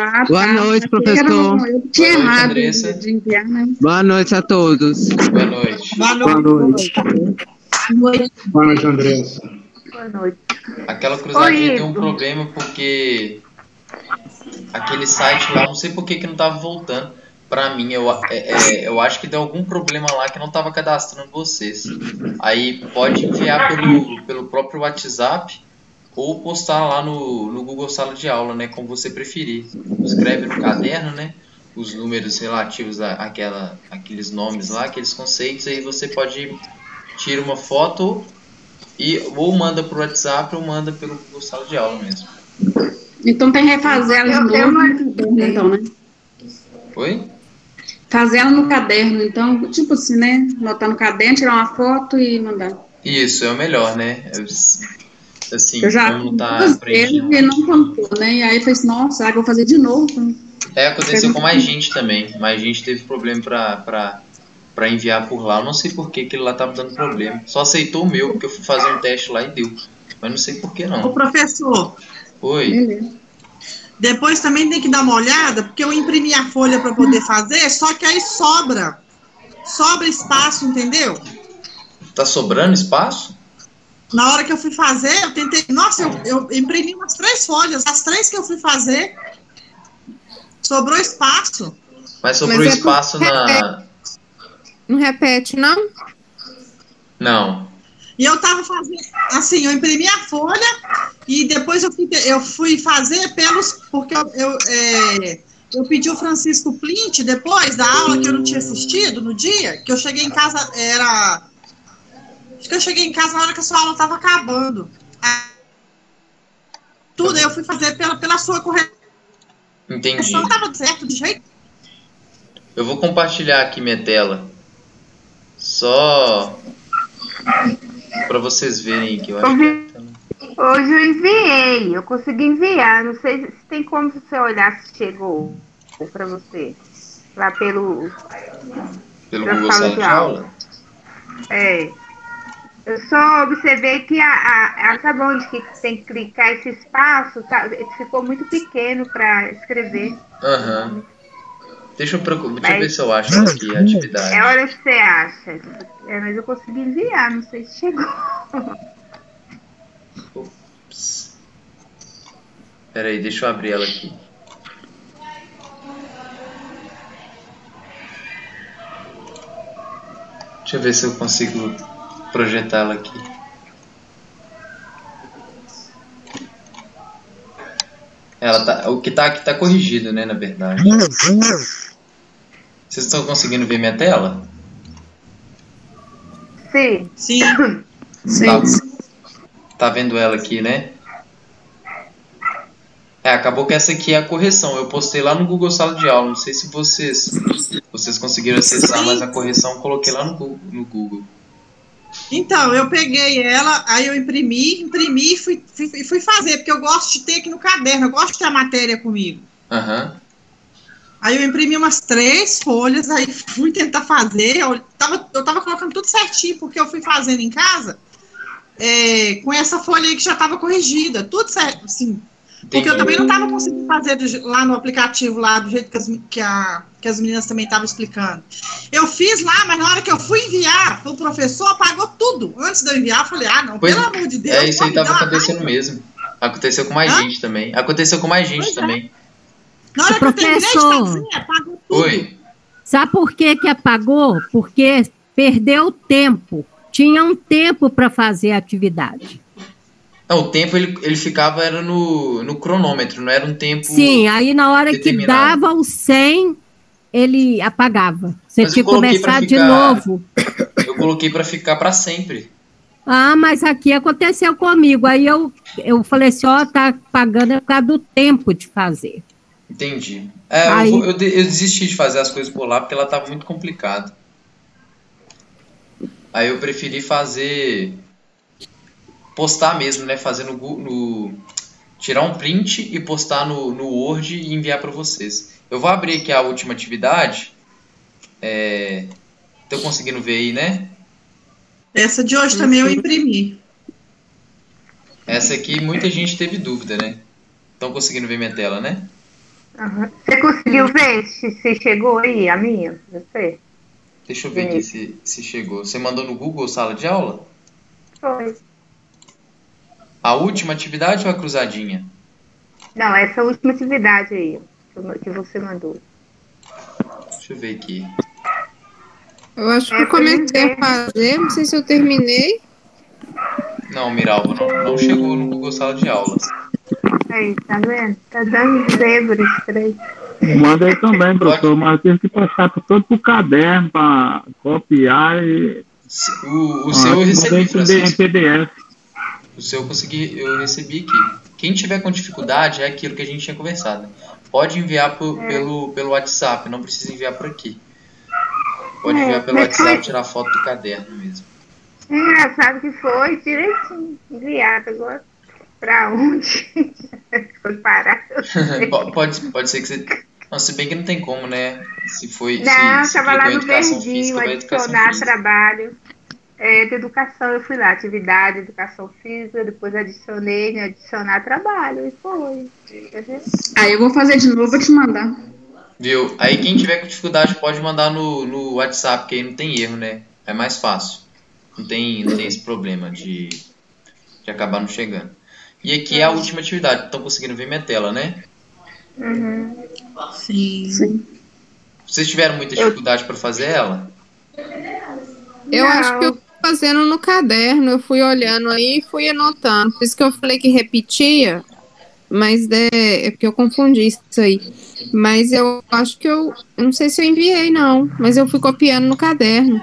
Ah, Boa tá. noite, Achei que professor. eu tinha Boa noite, errado Andressa. de enviar, né? Boa noite a todos. Boa noite. Boa Boa noite. noite. Boa noite, Andressa. Boa noite. Aquela Oi, cruzadinha tem um Ivo. problema porque aquele site lá, não sei por que que não tava voltando pra mim. Eu acho que deu algum problema lá que não tava cadastrando vocês. Aí pode enviar pelo próprio WhatsApp ou postar lá no Google Sala de Aula, né? Como você preferir. Escreve no caderno, né? Os números relativos àqueles nomes lá, aqueles conceitos, aí você pode tirar uma foto ou manda pro WhatsApp ou manda pelo Google Sala de Aula mesmo. Então tem que refazer ela de Eu novo não no caderno, então, né? Oi? Fazer ela no caderno, então, tipo assim, né? Botar no caderno, tirar uma foto e mandar. Isso, é o melhor, né? Assim, Eu já como fiz tá duas vezes aprendido. e não contou, né? E aí eu falei assim, nossa, será que eu vou fazer de novo? Aconteceu com mais gente também. Mais gente teve problema pra enviar por lá. Eu não sei por que ele lá tava dando problema. Só aceitou o meu, porque eu fui fazer um teste lá e deu. Mas não sei por que Ô, não. professor, Oi? Beleza. depois também tem que dar uma olhada, porque eu imprimi a folha para poder fazer, só que aí sobra espaço, entendeu? Tá sobrando espaço? Na hora que eu fui fazer, eu tentei, nossa, eu imprimi umas 3 folhas, as 3 que eu fui fazer, sobrou espaço. Mas sobrou Mas é espaço na... Não repete, não? Não. E eu tava fazendo, assim, eu imprimi a folha e depois eu fui fazer porque eu pedi o Francisco Plint depois da aula que eu não tinha assistido no dia, que eu cheguei em casa, acho que eu cheguei em casa na hora que a sua aula estava acabando. Tudo, eu fui fazer pela sua correção. Entendi. Não estava certo de jeito. Eu vou compartilhar aqui minha tela. Só para vocês verem que eu acho que... Hoje eu enviei, eu consegui enviar. Não sei se tem como você olhar se chegou para você. Lá pelo Google Sala de Aula? Eu só observei que sabe onde que tem que clicar esse espaço? Ficou muito pequeno para escrever. Aham. Deixa eu ver se eu acho aqui a atividade. É hora que você acha. Mas eu consegui enviar, não sei se chegou. Ops. Peraí, deixa eu abrir ela aqui. Deixa eu ver se eu consigo projetá-la aqui. O que tá aqui tá corrigido, né, na verdade. Vocês estão conseguindo ver minha tela? Sim. Sim. Tá vendo ela aqui, né? Acabou que essa aqui é a correção. Eu postei lá no Google Sala de Aula. Não sei se vocês conseguiram acessar, mas a correção eu coloquei lá no Google. Então, eu peguei ela, aí eu imprimi e fui fazer, porque eu gosto de ter aqui no caderno, eu gosto de ter a matéria comigo. Aham. Aí eu imprimi umas 3 folhas, aí fui tentar fazer, eu tava colocando tudo certinho, porque eu fui fazendo em casa, com essa folha aí que já tava corrigida, tudo certo, assim. Porque eu também não tava conseguindo fazer lá no aplicativo, lá do jeito que as meninas também estavam explicando. Eu fiz lá, mas na hora que eu fui enviar, o professor apagou tudo. Antes de eu enviar, eu falei, não, pelo amor de Deus. Isso aí tava acontecendo mesmo. Aconteceu com mais gente também. Aconteceu com mais gente também. Na hora que eu terminei de fazer, apagou tudo. Oi. Sabe por que apagou? Porque perdeu tempo. Tinha um tempo para fazer a atividade. O tempo ele ficava era no cronômetro, não era um tempo. Sim, aí na hora que dava o 100, ele apagava. Você tinha que começar de novo. Eu coloquei para ficar para sempre. Mas aqui aconteceu comigo. Aí eu falei assim, tá apagando por causa do tempo de fazer. Entendi. Eu desisti de fazer as coisas por lá porque ela estava muito complicada. Aí eu preferi postar mesmo, né? Fazer tirar um print e postar no Word e enviar para vocês. Eu vou abrir aqui a última atividade. Estão conseguindo ver aí, né? Essa de hoje também eu imprimi. Essa aqui muita gente teve dúvida, né? Estão conseguindo ver minha tela, né? Aham. Você conseguiu ver se chegou aí, a minha? Você? Deixa eu ver aqui se chegou. Você mandou no Google sala de aula? Foi. A última atividade ou a cruzadinha? Não, essa última atividade aí que você mandou. Deixa eu ver aqui. Eu acho que eu comecei a fazer, não sei se eu terminei. Não, Miralva, não chegou no Google Sala de Aula. Aí, tá vendo? Tá dando zebra estranho. Manda aí também, professor, mas tem que passar todo pro caderno para copiar e... O seu eu recebi, Francisco. em PDF. O seu eu recebi aqui. Quem tiver com dificuldade é aquilo que a gente tinha conversado. Pode enviar pelo WhatsApp, não precisa enviar por aqui. Pode enviar pelo WhatsApp, tirar foto do caderno mesmo. Engraçado que foi direitinho enviado agora. Pra onde? Foi parar. Pode ser que você... Não, se bem que não tem como, né? Se foi... Não, se estava lá no educação verdinho, física, vai educação adicionar física. trabalho. De educação eu fui lá, atividade, educação física, depois adicionei, adicionar trabalho, e foi. Aí eu vou fazer de novo, vou te mandar. Viu? Aí quem tiver com dificuldade pode mandar no WhatsApp, que aí não tem erro, né? É mais fácil. Não tem esse problema de acabar não chegando. E aqui é a última atividade. Estão conseguindo ver minha tela, né? Uhum. Sim. Vocês tiveram muita dificuldade para fazer ela? Eu acho que eu tô fazendo no caderno, eu fui olhando aí e fui anotando. Por isso que eu falei que repetia, mas é porque eu confundi isso aí. Mas eu acho que eu não sei se eu enviei, não, mas eu fui copiando no caderno.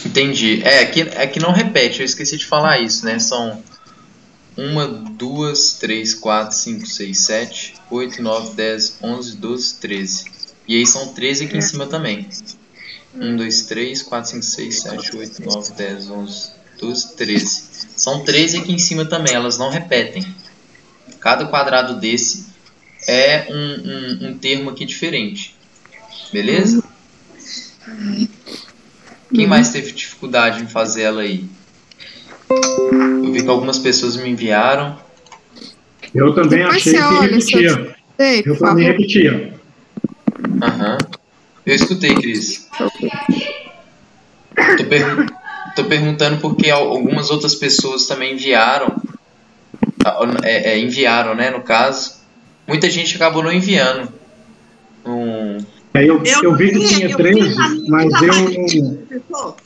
Entendi. Aqui não repete, eu esqueci de falar isso, né? São 1, 2, 3, 4, 5, 6, 7, 8, 9, 10, 11, 12, 13. E aí são 13 aqui em cima também. 1, 2, 3, 4, 5, 6, 7, 8, 9, 10, 11, 12, 13. São 13 aqui em cima também, elas não repetem. Cada quadrado desse é um termo aqui diferente. Beleza? Quem mais teve dificuldade em fazer ela aí? Eu vi que algumas pessoas me enviaram. Eu também achei que repetia. Eu também repetia. Aham. Eu escutei, Cris. Tô perguntando porque algumas outras pessoas também enviaram. Enviaram, né, no caso. Muita gente acabou não enviando. Eu vi que tinha 13, mas eu...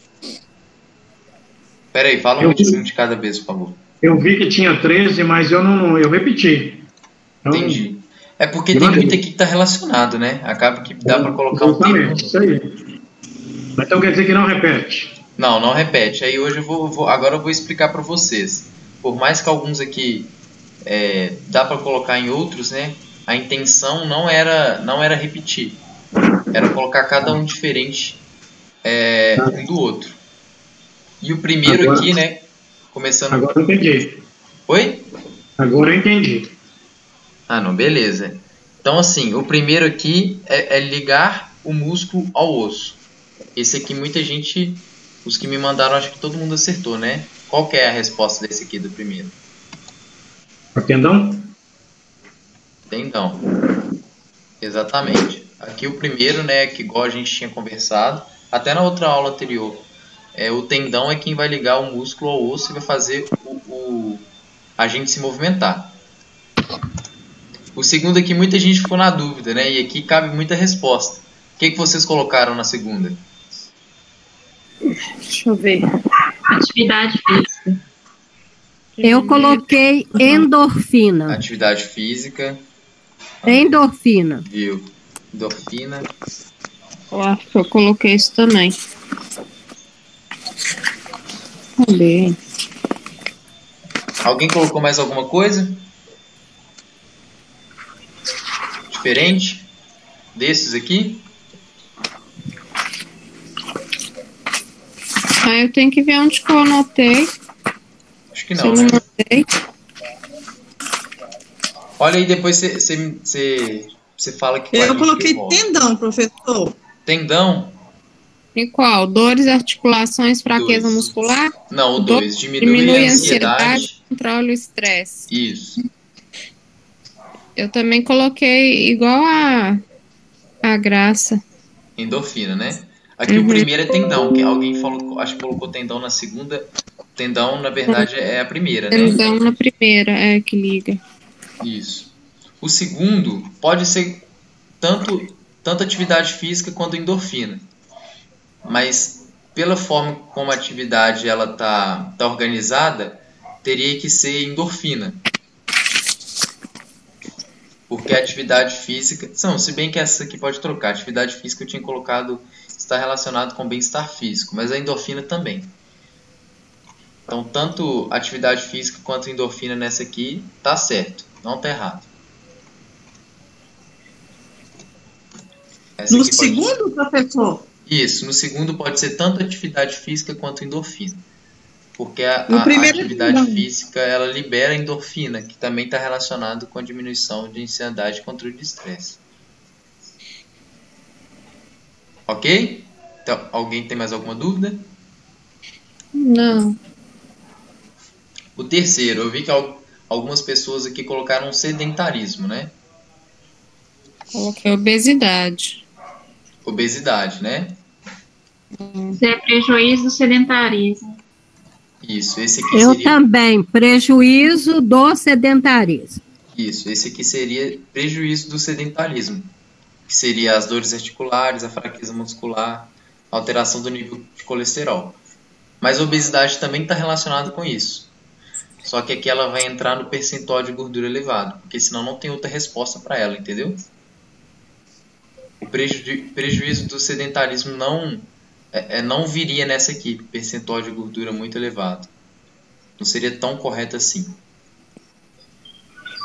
Peraí, fala um pouquinho de cada vez, por favor. Eu vi que tinha 13, mas eu repeti. Então, entendi. É porque tem muito aqui que tá relacionado, né? Acaba que dá para colocar um tempo. Isso aí. Então quer dizer que não repete? Não repete. Aí hoje agora eu vou explicar para vocês. Por mais que alguns aqui dá para colocar em outros, né? A intenção não era repetir. Era colocar cada um diferente um do outro. E o primeiro agora, aqui, né? Começando... Agora eu entendi. Oi? Agora eu entendi. Ah, não, beleza. Então, assim, o primeiro aqui é ligar o músculo ao osso. Esse aqui, muita gente... Os que me mandaram, acho que todo mundo acertou, né? Qual que é a resposta desse aqui do primeiro? O tendão? Tendão. Exatamente. Aqui o primeiro, né, que igual a gente tinha conversado, até na outra aula anterior, o tendão é quem vai ligar o músculo ao osso e vai fazer a gente se movimentar. O segundo aqui, muita gente ficou na dúvida, né, e aqui cabe muita resposta. O que vocês colocaram na segunda? Deixa eu ver. Atividade física. Eu coloquei endorfina. Atividade física. Endorfina. Viu? Endorfina. Eu acho que eu coloquei isso também. Cadê? Alguém colocou mais alguma coisa? Diferente? Desses aqui? Eu tenho que ver onde que eu anotei. Acho que não, né? Olha aí, depois você fala que... Eu coloquei tendão, professor. Tendão? E qual? Dores, articulações, fraqueza muscular? Não, o 2. Diminui a ansiedade. Controla o estresse. Isso. Eu também coloquei igual a Graça. Endorfina, né? Aqui o primeiro é tendão, que alguém falou, acho que colocou tendão na segunda. Tendão, na verdade, é a primeira, né? Tendão na primeira, que liga. Isso. O segundo pode ser tanto atividade física quanto endorfina. Mas pela forma como a atividade ela tá organizada, teria que ser endorfina. Porque a atividade física... Não, se bem que essa aqui pode trocar. A atividade física eu tinha colocado... Está relacionado com bem-estar físico. Mas a endorfina também. Então, tanto atividade física quanto endorfina nessa aqui, tá certo. Não tá errado. No segundo, professor? Isso. No segundo pode ser tanto atividade física quanto endorfina. Porque a atividade física, ela libera endorfina, que também está relacionado com a diminuição de ansiedade e controle de estresse. Ok? Então, alguém tem mais alguma dúvida? Não. O terceiro, eu vi que algumas pessoas aqui colocaram sedentarismo, né? Coloquei obesidade. Obesidade, né? Isso é prejuízo do sedentarismo. Isso, esse aqui Eu seria... também, prejuízo do sedentarismo. Isso, esse aqui seria prejuízo do sedentarismo, que seria as dores articulares, a fraqueza muscular, a alteração do nível de colesterol. Mas a obesidade também está relacionada com isso. Só que aqui ela vai entrar no percentual de gordura elevado, porque senão não tem outra resposta para ela, entendeu? O prejuízo do sedentarismo não viria nessa aqui, percentual de gordura muito elevado. Não seria tão correto assim.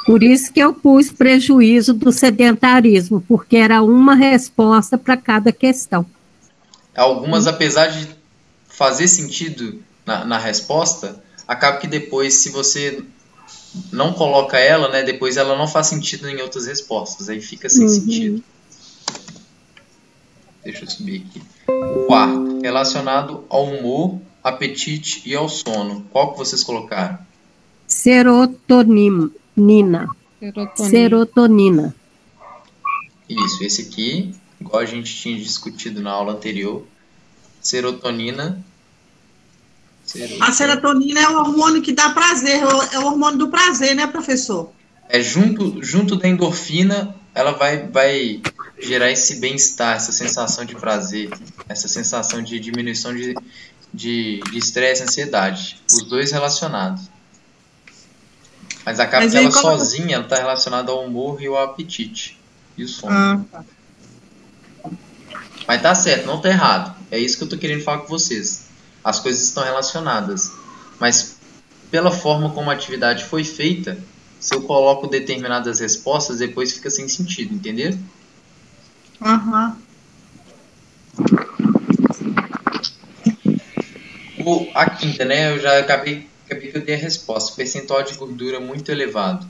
Por isso que eu pus prejuízo do sedentarismo, porque era uma resposta para cada questão. Algumas, apesar de fazer sentido na resposta, acaba que depois, se você não coloca ela, né, depois ela não faz sentido em outras respostas. Aí fica sem sentido. Deixa eu subir aqui. O quarto, relacionado ao humor, apetite e ao sono. Qual que vocês colocaram? Serotonina. Isso, esse aqui, igual a gente tinha discutido na aula anterior. Serotonina. A serotonina é o hormônio que dá prazer, é o hormônio do prazer, né, professor? Junto da endorfina, ela vai gerar esse bem-estar, essa sensação de prazer, essa sensação de diminuição de estresse e ansiedade. Os dois relacionados. Mas acaba que ela sozinha está relacionada ao humor e ao apetite. E o sono. Mas tá certo, não tá errado. É isso que eu tô querendo falar com vocês. As coisas estão relacionadas. Mas pela forma como a atividade foi feita, se eu coloco determinadas respostas, depois fica sem sentido, entendeu? A quinta, né? Eu já acabei que eu dei a resposta. Percentual de gordura muito elevado.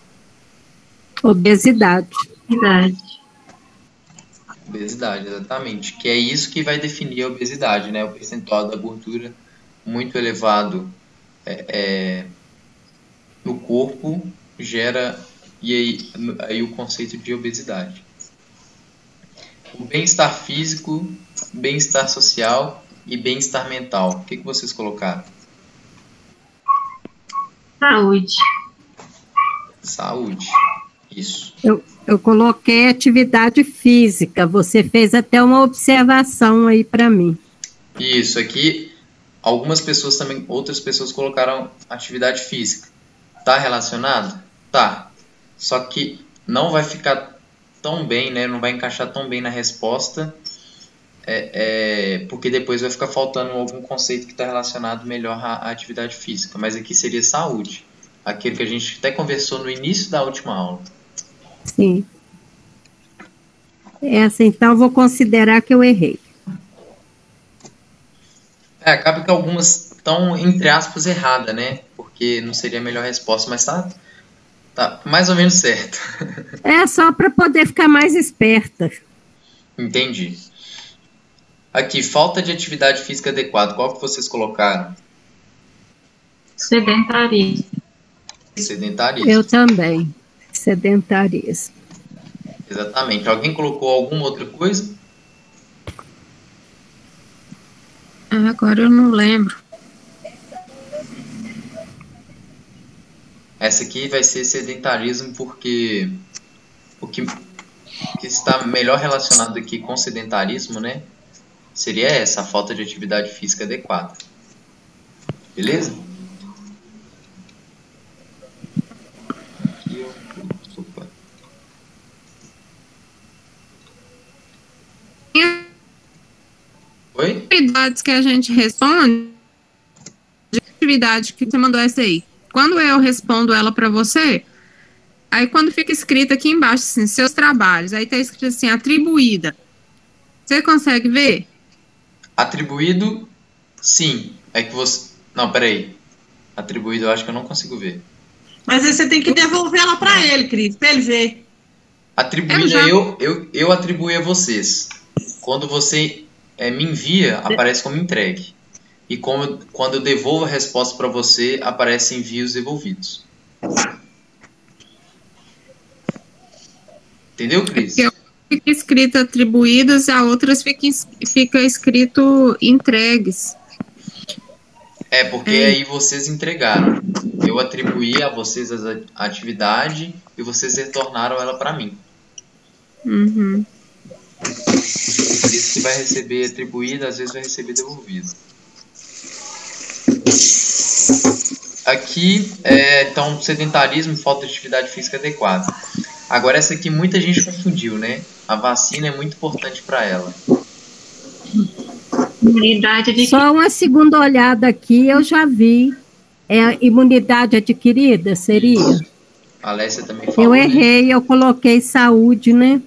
Obesidade. Obesidade, exatamente. Que é isso que vai definir a obesidade, né? O percentual da gordura muito elevado no corpo gera aí o conceito de obesidade. O bem-estar físico, bem-estar social e bem-estar mental. O que vocês colocaram? Saúde. Isso. Eu coloquei atividade física. Você fez até uma observação aí para mim. Isso, aqui algumas pessoas também, outras pessoas colocaram atividade física. Tá relacionado? Tá. Só que não vai ficar tão bem, né? Não vai encaixar tão bem na resposta, porque depois vai ficar faltando algum conceito que está relacionado melhor à atividade física. Mas aqui seria saúde. Aquilo que a gente até conversou no início da última aula. Sim. Essa, então, eu vou considerar que eu errei. Acaba que algumas estão, entre aspas, erradas, né? Porque não seria a melhor resposta, mas tá mais ou menos certo. É só para poder ficar mais esperta. Entendi. Aqui, falta de atividade física adequada. Qual que vocês colocaram? Sedentarismo. Sedentarismo. Eu também. Sedentarismo. Exatamente. Alguém colocou alguma outra coisa? Agora eu não lembro. Essa aqui vai ser sedentarismo porque o que está melhor relacionado aqui com sedentarismo, né? Seria essa, a falta de atividade física adequada. Beleza? Aqui, ó. Opa. Oi? Atividades que a gente responde, atividade que você mandou essa aí. Quando eu respondo ela para você, aí quando fica escrito aqui embaixo, assim, seus trabalhos, aí tá escrito assim, atribuída. Você consegue ver? Atribuído, sim. É que você... Não, peraí. Atribuído eu acho que eu não consigo ver. Mas aí você tem que devolver ela para ele, Cris, para ele ver. Atribuída eu atribuí a vocês. Quando você me envia, aparece como entregue. E quando eu devolvo a resposta para você, aparece envios devolvidos. Entendeu, Cris? Fica escrito atribuídas, a outras fica escrito entregues. É, porque aí vocês entregaram. Eu atribuí a vocês a atividade e vocês retornaram ela para mim. Uhum. Por isso que vai receber atribuído, às vezes vai receber devolvido. Aqui, então, sedentarismo e falta de atividade física adequada. Agora, essa aqui muita gente confundiu, né? A vacina é muito importante para ela. Só uma segunda olhada aqui, eu já vi. É imunidade adquirida, seria? Isso. A Alessia também falou. Eu errei, né? Eu coloquei saúde, né?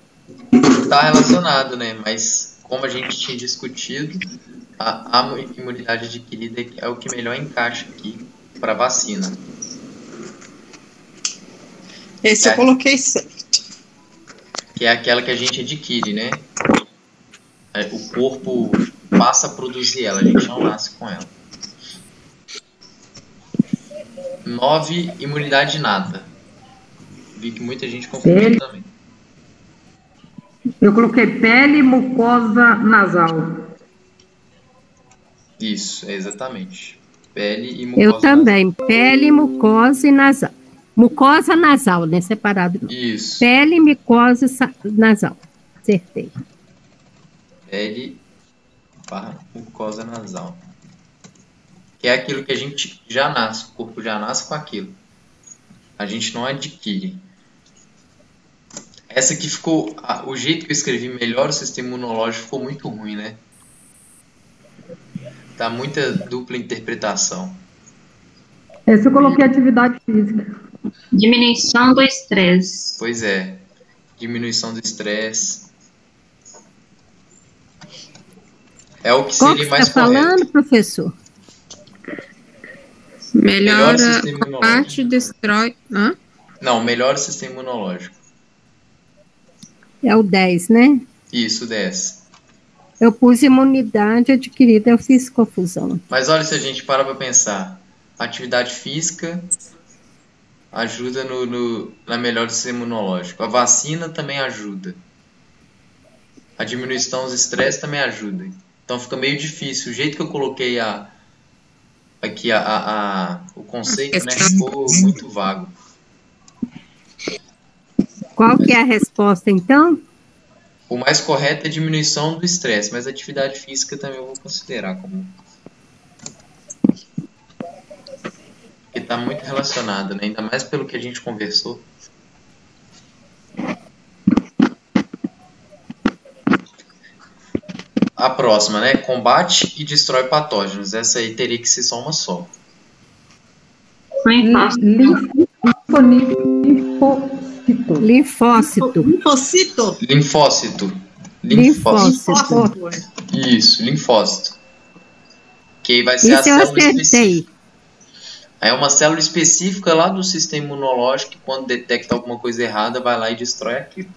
Está relacionado, né? Mas como a gente tinha discutido, a imunidade adquirida é o que melhor encaixa aqui para vacina. Esse eu coloquei certo. Que é aquela que a gente adquire, né? O corpo passa a produzir ela, a gente não nasce com ela. 9, imunidade inata. Vi que muita gente confundiu também. Eu coloquei pele, mucosa nasal. Isso, exatamente. Pele e mucosa nasal. Eu também, pele, mucosa e nasal. Mucosa nasal, né? Separado. Isso. Pele, mucosa nasal. Acertei. Pele barra mucosa nasal. Que é aquilo que a gente já nasce. O corpo já nasce com aquilo. A gente não adquire. Essa aqui ficou... O jeito que eu escrevi melhor o sistema imunológico ficou muito ruim, né? Tá muita dupla interpretação. Essa eu coloquei atividade física. Diminuição do estresse. Pois é. Diminuição do estresse. É o que seria mais correto. Qual que você está falando, professor? Melhora a parte, destrói... Hã? Não, melhora o sistema imunológico. É o 10, né? Isso, 10. Eu pus imunidade adquirida, eu fiz confusão. Mas olha, se a gente para pensar, a atividade física ajuda na melhora do sistema imunológico. A vacina também ajuda. A diminuição dos estresses também ajuda. Então fica meio difícil. O jeito que eu coloquei aqui o conceito, né, ficou muito vago. Qual que é a resposta, então? O mais correto é a diminuição do estresse, mas a atividade física também eu vou considerar como... Porque está muito relacionado, né? Ainda mais pelo que a gente conversou. A próxima, né? Combate e destrói patógenos. Essa aí teria que ser só uma só. Linfócito. Isso, linfócito. Que aí vai ser a célula específica. É uma célula específica lá do sistema imunológico que quando detecta alguma coisa errada vai lá e destrói aquilo.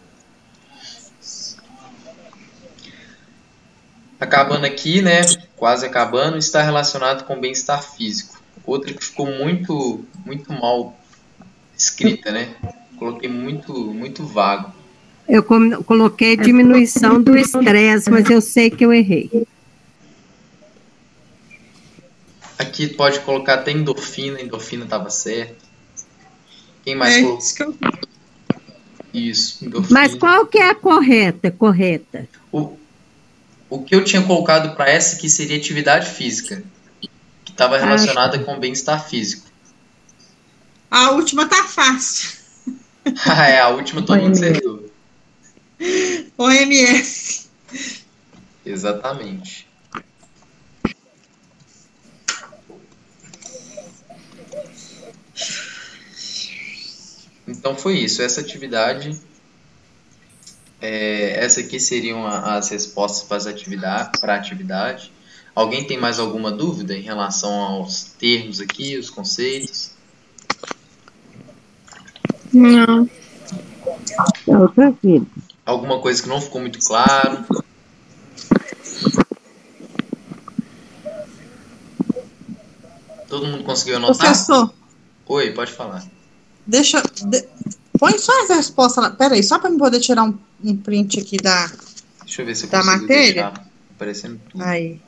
Acabando aqui, né? Quase acabando, está relacionado com bem-estar físico. Outra que ficou muito mal escrita, né? Coloquei muito vago. Eu coloquei diminuição do estresse, mas eu sei que eu errei. Aqui pode colocar até endorfina estava certo. Quem mais colocou? Isso, endorfina. Mas qual que é a correta? O que eu tinha colocado para essa aqui seria atividade física, que estava relacionada com bem-estar físico. A última tá fácil. A última todo mundo acertou. OMS. Exatamente. Então foi isso, essa atividade, essa aqui seriam as respostas para a atividade. Alguém tem mais alguma dúvida em relação aos termos aqui, os conceitos? Não. Alguma coisa que não ficou muito claro? Todo mundo conseguiu anotar? Professor. Oi, pode falar. Põe só as respostas lá. Peraí, só para eu poder tirar um print aqui Deixa eu ver se eu da consigo matéria. deixar aparecendo tudo. Aí.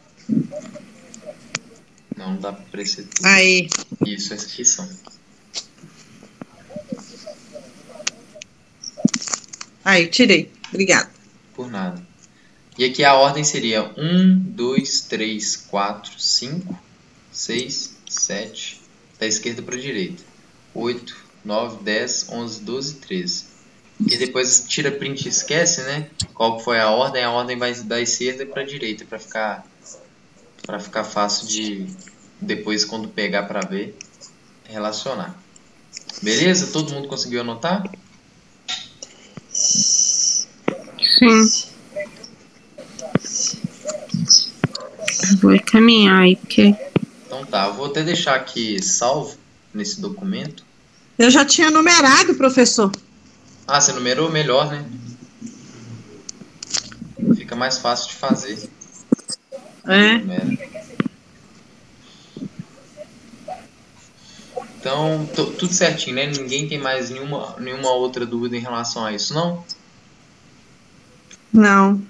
Não dá para aparecer tudo. Aí. Isso, essas aqui são. Aí, tirei. Obrigada. Por nada. E aqui a ordem seria 1, 2, 3, 4, 5, 6, 7, da esquerda para a direita. 8, 9, 10, 11, 12, 13. E depois tira print e esquece, né? Qual foi a ordem? A ordem vai da esquerda para a direita, para ficar fácil de depois, quando pegar para ver, relacionar. Beleza? Todo mundo conseguiu anotar? Sim. Vou caminhar aí, porque... Então tá, eu vou até deixar aqui salvo nesse documento. Eu já tinha numerado, professor. Ah, você numerou melhor, né? Fica mais fácil de fazer. Então, tudo certinho, né? Ninguém tem mais nenhuma outra dúvida em relação a isso, não? Não.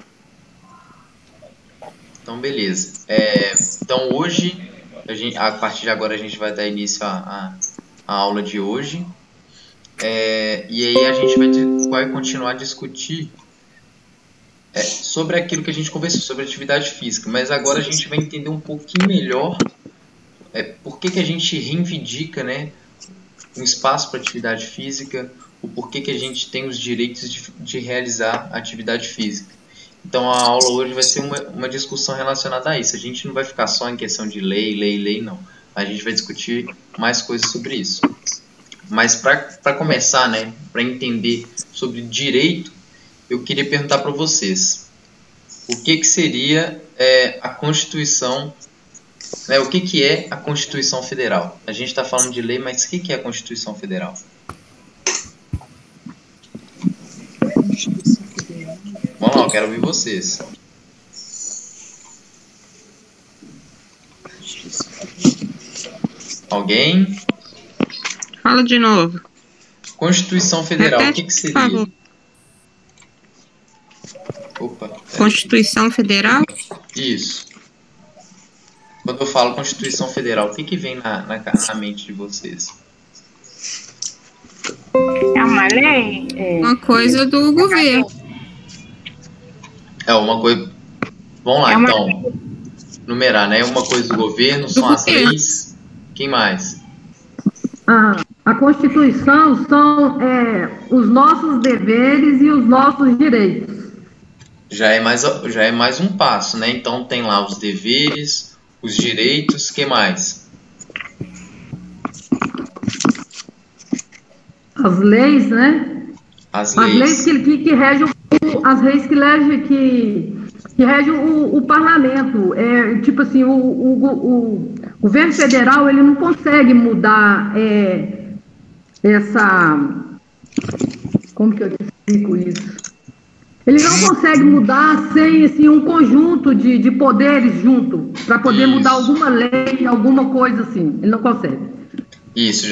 Então, beleza. Então, hoje, a partir de agora, a gente vai dar início à aula de hoje. E aí a gente vai continuar a discutir sobre aquilo que a gente conversou, sobre atividade física. Mas agora a gente vai entender um pouquinho melhor por que a gente reivindica, né, um espaço para atividade física, o porquê que a gente tem os direitos de realizar atividade física. Então a aula hoje vai ser uma discussão relacionada a isso. A gente não vai ficar só em questão de lei, não. A gente vai discutir mais coisas sobre isso. Mas para começar, né, para entender sobre direito, eu queria perguntar para vocês o que seria a Constituição, o que é a Constituição Federal? A gente está falando de lei, mas o que é a Constituição Federal? Vamos lá, eu quero ouvir vocês. Alguém? Fala de novo. Constituição Federal, o que seria? Opa. Constituição Federal? Isso. Quando eu falo Constituição Federal, o que vem na mente de vocês? É uma lei? Uma coisa do governo. Uma coisa... Vamos lá, então. Numerar, né? Uma coisa do governo, são as leis. Quem mais? A Constituição são os nossos deveres e os nossos direitos. Já é mais um passo, né? Então tem lá os deveres, os direitos, que mais? As leis, né? As leis que regem que regem o parlamento. Tipo assim, o governo federal ele não consegue mudar como que eu explico isso? Ele não consegue mudar sem assim, um conjunto de poderes junto, para poder mudar alguma lei, alguma coisa assim. Ele não consegue. Isso,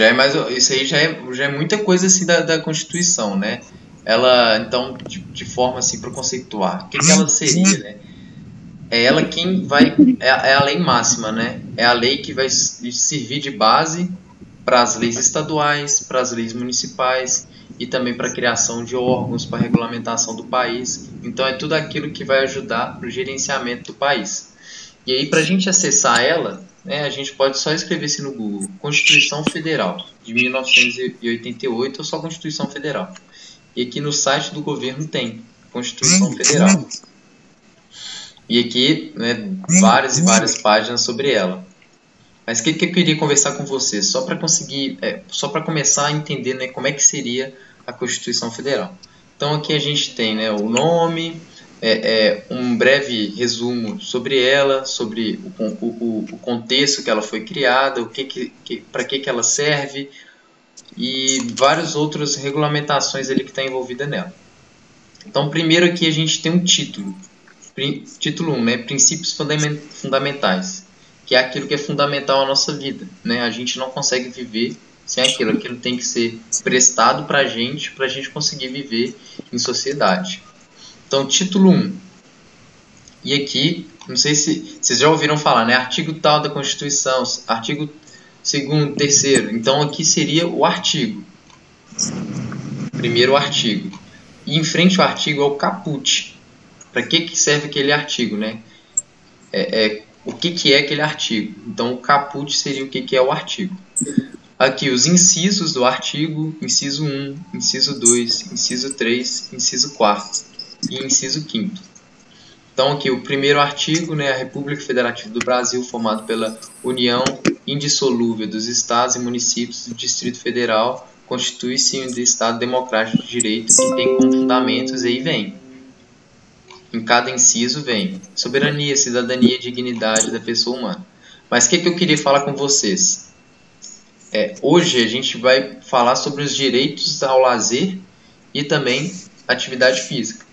isso aí já é muita coisa assim da Constituição, né? Ela, então, de forma assim, para conceituar, o que ela seria, né? É ela quem vai, é a lei máxima, né? É a lei que vai servir de base para as leis estaduais, para as leis municipais e também para a criação de órgãos, para a regulamentação do país. Então, é tudo aquilo que vai ajudar no gerenciamento do país. E aí, para a gente acessar ela, né, a gente pode só escrever assim no Google, Constituição Federal, de 1988, ou só Constituição Federal. E aqui no site do governo tem Constituição Federal. E aqui, né, várias e várias páginas sobre ela. Mas o que eu queria conversar com vocês? Só para começar a entender, né, como é que seria a Constituição Federal. Então aqui a gente tem, né, o nome, um breve resumo sobre ela, sobre o contexto que ela foi criada, para que ela serve e várias outras regulamentações ali que está envolvida nela. Então primeiro aqui a gente tem um título. Título 1, né, Princípios Fundamentais, que é aquilo que é fundamental à nossa vida, né? A gente não consegue viver sem aquilo tem que ser prestado para a gente conseguir viver em sociedade. Então, título 1. E aqui, não sei se vocês já ouviram falar, né? Artigo tal da Constituição, artigo 2º, 3º. Então, aqui seria o artigo. Primeiro artigo. E em frente ao artigo é o caput. Para que serve aquele artigo, né? O que é aquele artigo? Então, o caput seria o que é o artigo. Aqui, os incisos do artigo, inciso 1, inciso 2, inciso 3, inciso 4 e inciso 5º. Então, aqui, o primeiro artigo, né, a República Federativa do Brasil, formado pela União Indissolúvel dos Estados e Municípios do Distrito Federal, constitui-se um Estado democrático de direito que tem como fundamentos, aí vem. Em cada inciso vem soberania, cidadania e dignidade da pessoa humana. Mas o que eu queria falar com vocês? Hoje a gente vai falar sobre os direitos ao lazer e também atividade física.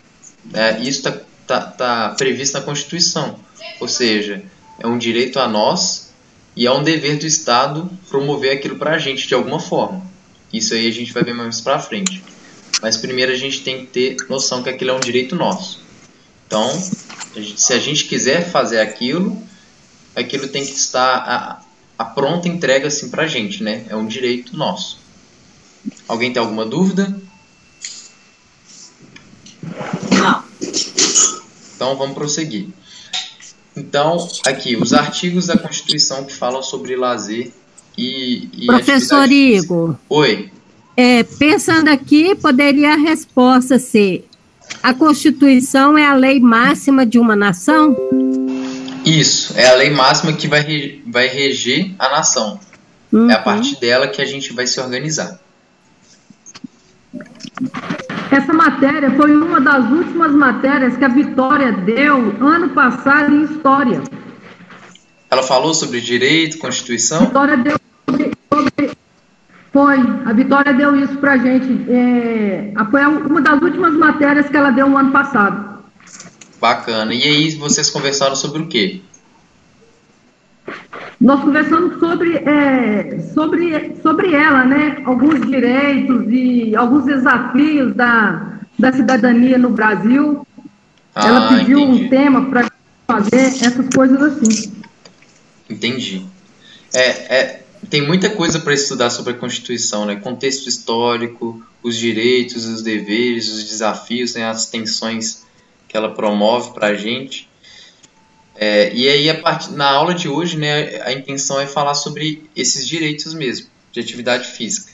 Isso está previsto na Constituição. Ou seja, é um direito a nós e é um dever do Estado promover aquilo para a gente de alguma forma. Isso aí a gente vai ver mais para frente. Mas primeiro a gente tem que ter noção que aquilo é um direito nosso. Então, se a gente quiser fazer aquilo tem que estar a pronta entrega assim pra gente, né? É um direito nosso. Alguém tem alguma dúvida? Não. Então, vamos prosseguir. Então, aqui, os artigos da Constituição que falam sobre lazer e Professor Igor. Oi. Pensando aqui, poderia a resposta ser: a Constituição é a lei máxima de uma nação? Isso, é a lei máxima que vai reger a nação. É a partir dela que a gente vai se organizar. Essa matéria foi uma das últimas matérias que a Vitória deu ano passado em História. Ela falou sobre direito, Constituição? A Vitória deu a Vitória deu isso pra gente. Foi uma das últimas matérias que ela deu no ano passado. Bacana. E aí, vocês conversaram sobre o quê? Nós conversamos sobre ela, né? Alguns direitos e alguns desafios da cidadania no Brasil. Ela pediu um tema para fazer essas coisas assim. Entendi. Tem muita coisa para estudar sobre a Constituição, né? Contexto histórico, os direitos, os deveres, os desafios, né? As tensões que ela promove para a gente. E aí, na aula de hoje, né, a intenção é falar sobre esses direitos mesmo, de atividade física.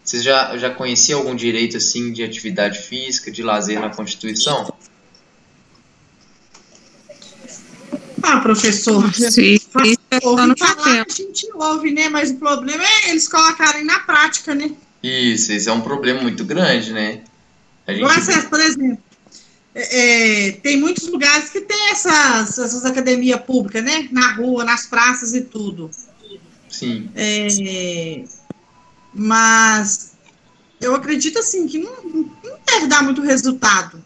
Vocês já conheciam algum direito assim de atividade física, de lazer na Constituição? Professor, sim, ouvi falar, a gente ouve, né? Mas o problema é eles colocarem na prática, né? Isso, esse é um problema muito grande, né? Por exemplo, tem muitos lugares que tem essas academias públicas, né? Na rua, nas praças e tudo. Sim. Mas eu acredito, assim, que não deve dar muito resultado.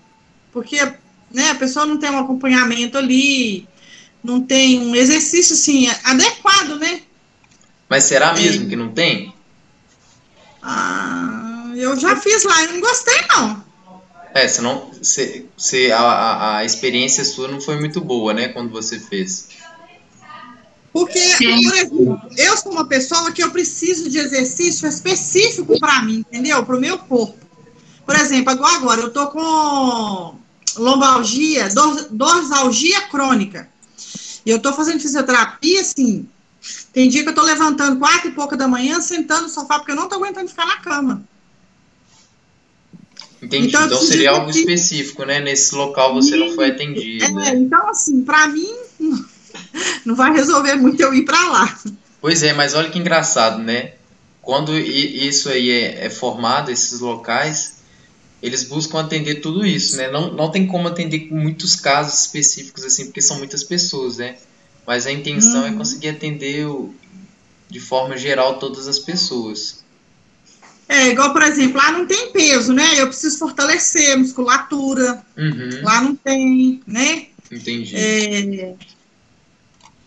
Porque, né, a pessoa não tem um acompanhamento ali, não tem um exercício, assim, adequado, né? Mas será mesmo que não tem? Eu já fiz lá, eu não gostei, não. A experiência sua não foi muito boa, né, quando você fez. Porque, por exemplo, eu sou uma pessoa que eu preciso de exercício específico para mim, entendeu? Para o meu corpo. Por exemplo, agora eu tô com lombalgia, dorsalgia crônica. E eu tô fazendo fisioterapia, assim, tem dia que eu tô levantando 4 e pouca da manhã, sentando no sofá, porque eu não tô aguentando ficar na cama. Entendi. Então seria algo específico, né? Nesse local você não foi atendida. Então, assim, para mim, não vai resolver muito eu ir para lá. Pois é, mas olha que engraçado, né? Quando isso aí é formado, esses locais, eles buscam atender tudo isso, né? Não tem como atender com muitos casos específicos, assim, porque são muitas pessoas, né? Mas a intenção é conseguir atender de forma geral todas as pessoas. Igual, por exemplo, lá não tem peso, né? Eu preciso fortalecer a musculatura. Lá não tem, né? Entendi.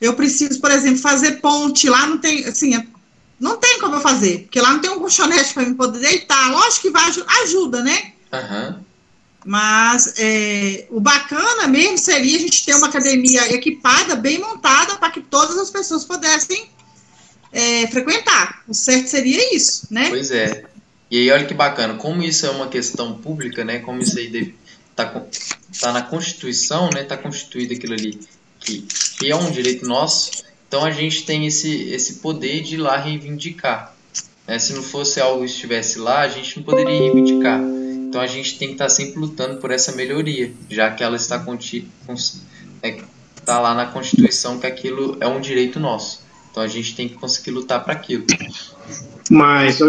Eu preciso, por exemplo, fazer ponte. Lá não tem, assim, não tem como eu fazer, porque lá não tem um colchonete para eu poder deitar. Lógico que vai ajuda, né? Mas o bacana mesmo seria a gente ter uma academia equipada, bem montada, para que todas as pessoas pudessem frequentar. O certo seria isso, né? Pois é. E aí, olha que bacana, como isso é uma questão pública, né? Como isso aí tá na Constituição, né? Tá constituído aquilo ali, que é um direito nosso. Então a gente tem esse poder de ir lá reivindicar. Se não fosse algo que estivesse lá, a gente não poderia reivindicar. Então a gente tem que estar sempre lutando por essa melhoria, já que ela está tá lá na Constituição que aquilo é um direito nosso. Então a gente tem que conseguir lutar para aquilo. Mas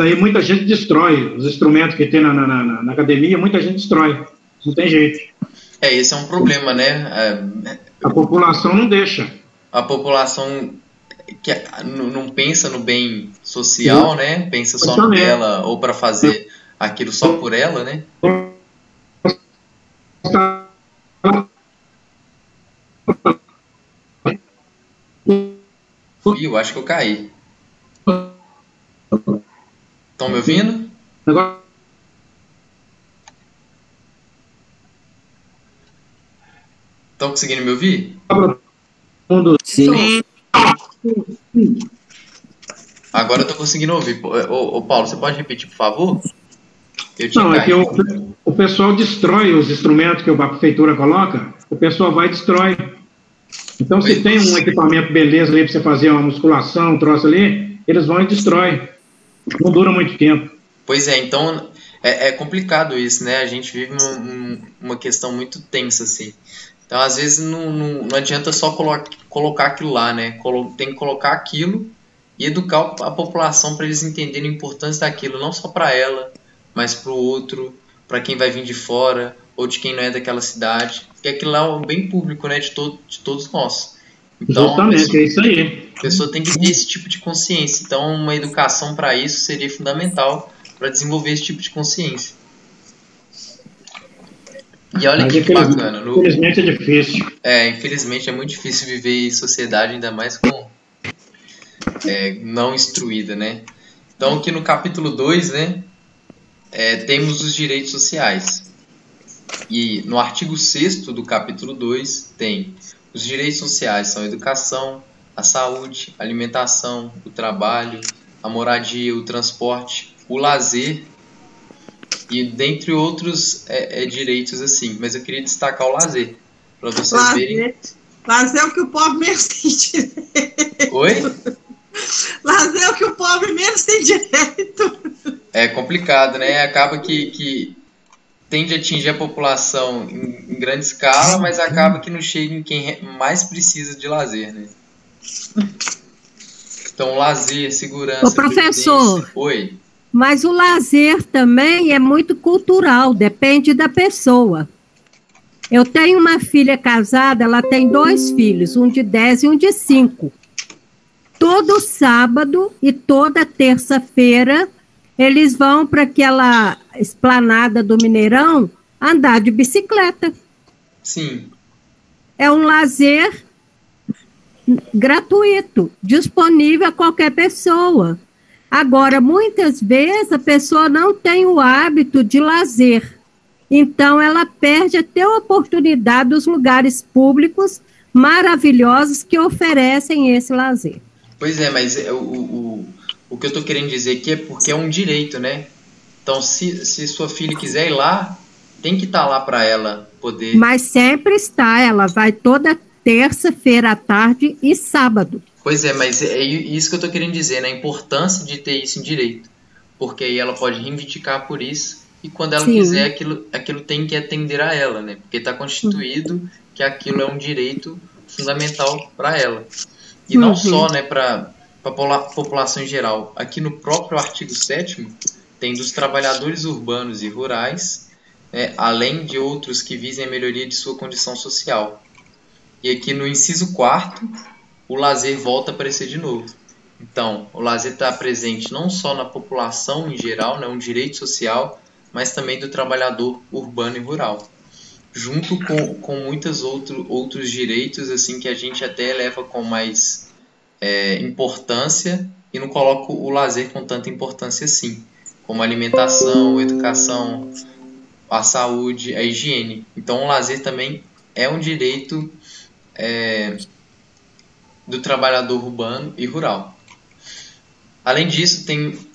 aí muita gente destrói os instrumentos que tem na academia, muita gente destrói. Não tem jeito. Esse é um problema, né? A população não deixa. A população que não pensa no bem social, né? Pensa só no dela, ou para fazer aquilo só por ela, né? Eu acho que eu caí. Estão me ouvindo? Estão conseguindo me ouvir? Sim. Agora eu estou conseguindo ouvir. Ô Paulo, você pode repetir, por favor? Não, é que o pessoal destrói os instrumentos que a prefeitura coloca, o pessoal vai e destrói. Então, se tem um equipamento beleza ali para você fazer uma musculação, um troço ali, eles vão e destroem. Não dura muito tempo. Pois é, então é complicado isso, né? A gente vive uma questão muito tensa, assim. Então, às vezes, não adianta só colocar aquilo lá, né? Tem que colocar aquilo e educar a população para eles entenderem a importância daquilo, não só para ela, mas para o outro, para quem vai vir de fora, ou de quem não é daquela cidade. Porque aquilo lá é um bem público, né? De todos nós. Então, justamente, é isso aí. A pessoa tem que ter esse tipo de consciência. Então, uma educação para isso seria fundamental para desenvolver esse tipo de consciência. E olha que bacana. Infelizmente é difícil. Infelizmente é muito difícil viver em sociedade, ainda mais com não instruída, né? Então, aqui no capítulo 2, né, temos os direitos sociais. E no artigo 6º do capítulo 2 tem: os direitos sociais são a educação, a saúde, a alimentação, o trabalho, a moradia, o transporte, o lazer e dentre outros direitos assim. Mas eu queria destacar o lazer, para vocês verem. Lazer é o que o pobre menos tem direito. Oi? Lazer é o que o pobre menos tem direito. É complicado, né? Acaba que tende a atingir a população em grande escala, mas acaba que não chega em quem mais precisa de lazer, né? Então, lazer, segurança... Ô, professor, oi. Mas o lazer também é muito cultural, depende da pessoa. Eu tenho uma filha casada, ela tem 2 filhos, um de 10 e um de 5. Todo sábado e toda terça-feira, eles vão para aquela esplanada do Mineirão andar de bicicleta. Sim. É um lazer gratuito, disponível a qualquer pessoa. Agora, muitas vezes a pessoa não tem o hábito de lazer, então ela perde até a oportunidade dos lugares públicos maravilhosos que oferecem esse lazer. Pois é, mas o que eu estou querendo dizer aqui é porque é um direito, né? Então, se sua filha quiser ir lá, tem que estar lá para ela poder... Mas sempre está, ela vai toda terça-feira à tarde e sábado. Pois é, mas é isso que eu estou querendo dizer, né? A importância de ter isso em direito. Porque aí ela pode reivindicar por isso e quando ela quiser, aquilo tem que atender a ela, né? Porque está constituído que aquilo é um direito fundamental para ela. E não só, né, para a população em geral. Aqui no próprio artigo 7º, tem dos trabalhadores urbanos e rurais, além de outros que visem a melhoria de sua condição social. E aqui no inciso 4º, o lazer volta a aparecer de novo. Então, o lazer está presente não só na população em geral, né, um direito social, mas também do trabalhador urbano e rural. Junto com muitos outros direitos assim que a gente até leva com mais importância e não coloca o lazer com tanta importância assim, como a alimentação, a educação, a saúde, a higiene. Então, o lazer também é um direito do trabalhador urbano e rural. Além disso,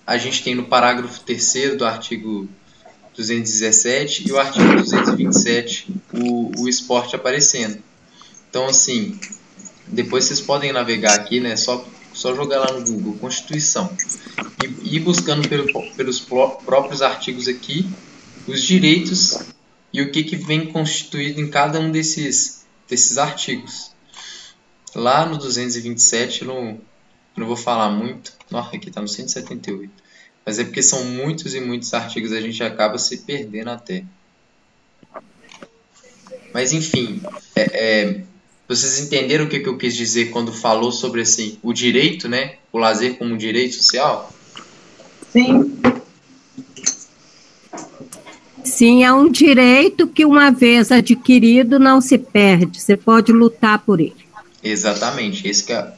a gente tem no parágrafo 3º do artigo 217 e o artigo 227 o esporte aparecendo. Então, assim, depois vocês podem navegar aqui, né? Só jogar lá no Google Constituição e ir buscando pelos próprios artigos aqui os direitos e o que vem constituído em cada um desses artigos. Lá no 227 eu não vou falar muito. Nossa, aqui está no 178. Mas é porque são muitos e muitos artigos, a gente acaba se perdendo até. Mas enfim, vocês entenderam o que eu quis dizer quando falou sobre assim, o direito, né? O lazer como um direito social? Sim. Sim, é um direito que uma vez adquirido não se perde, você pode lutar por ele. Exatamente, esse que é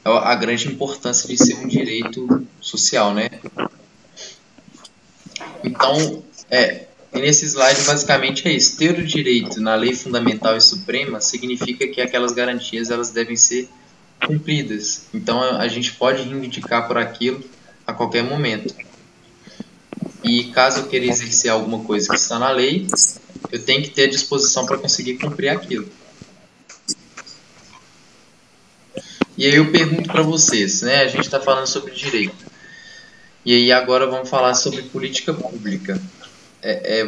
a grande importância de ser um direito social, né? Então, nesse slide basicamente é isso. Ter o direito na lei fundamental e suprema significa que aquelas garantias elas devem ser cumpridas. Então, a gente pode reivindicar por aquilo a qualquer momento. E caso eu queira exercer alguma coisa que está na lei, eu tenho que ter a disposição para conseguir cumprir aquilo. E aí eu pergunto para vocês, né? A gente está falando sobre direito. E aí agora vamos falar sobre política pública.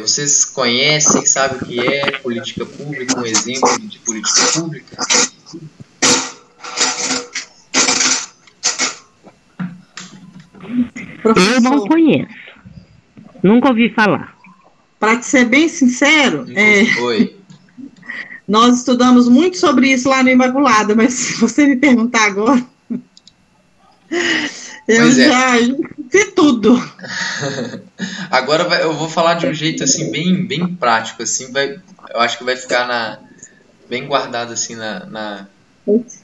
Vocês conhecem, sabem o que é política pública, um exemplo de política pública? Eu não conheço. Nunca ouvi falar. Para ser bem sincero, Oi. Nós estudamos muito sobre isso lá no Imaculada, mas se você me perguntar agora, eu já vi tudo. Agora eu vou falar de um jeito assim bem prático, assim, eu acho que vai ficar bem guardado assim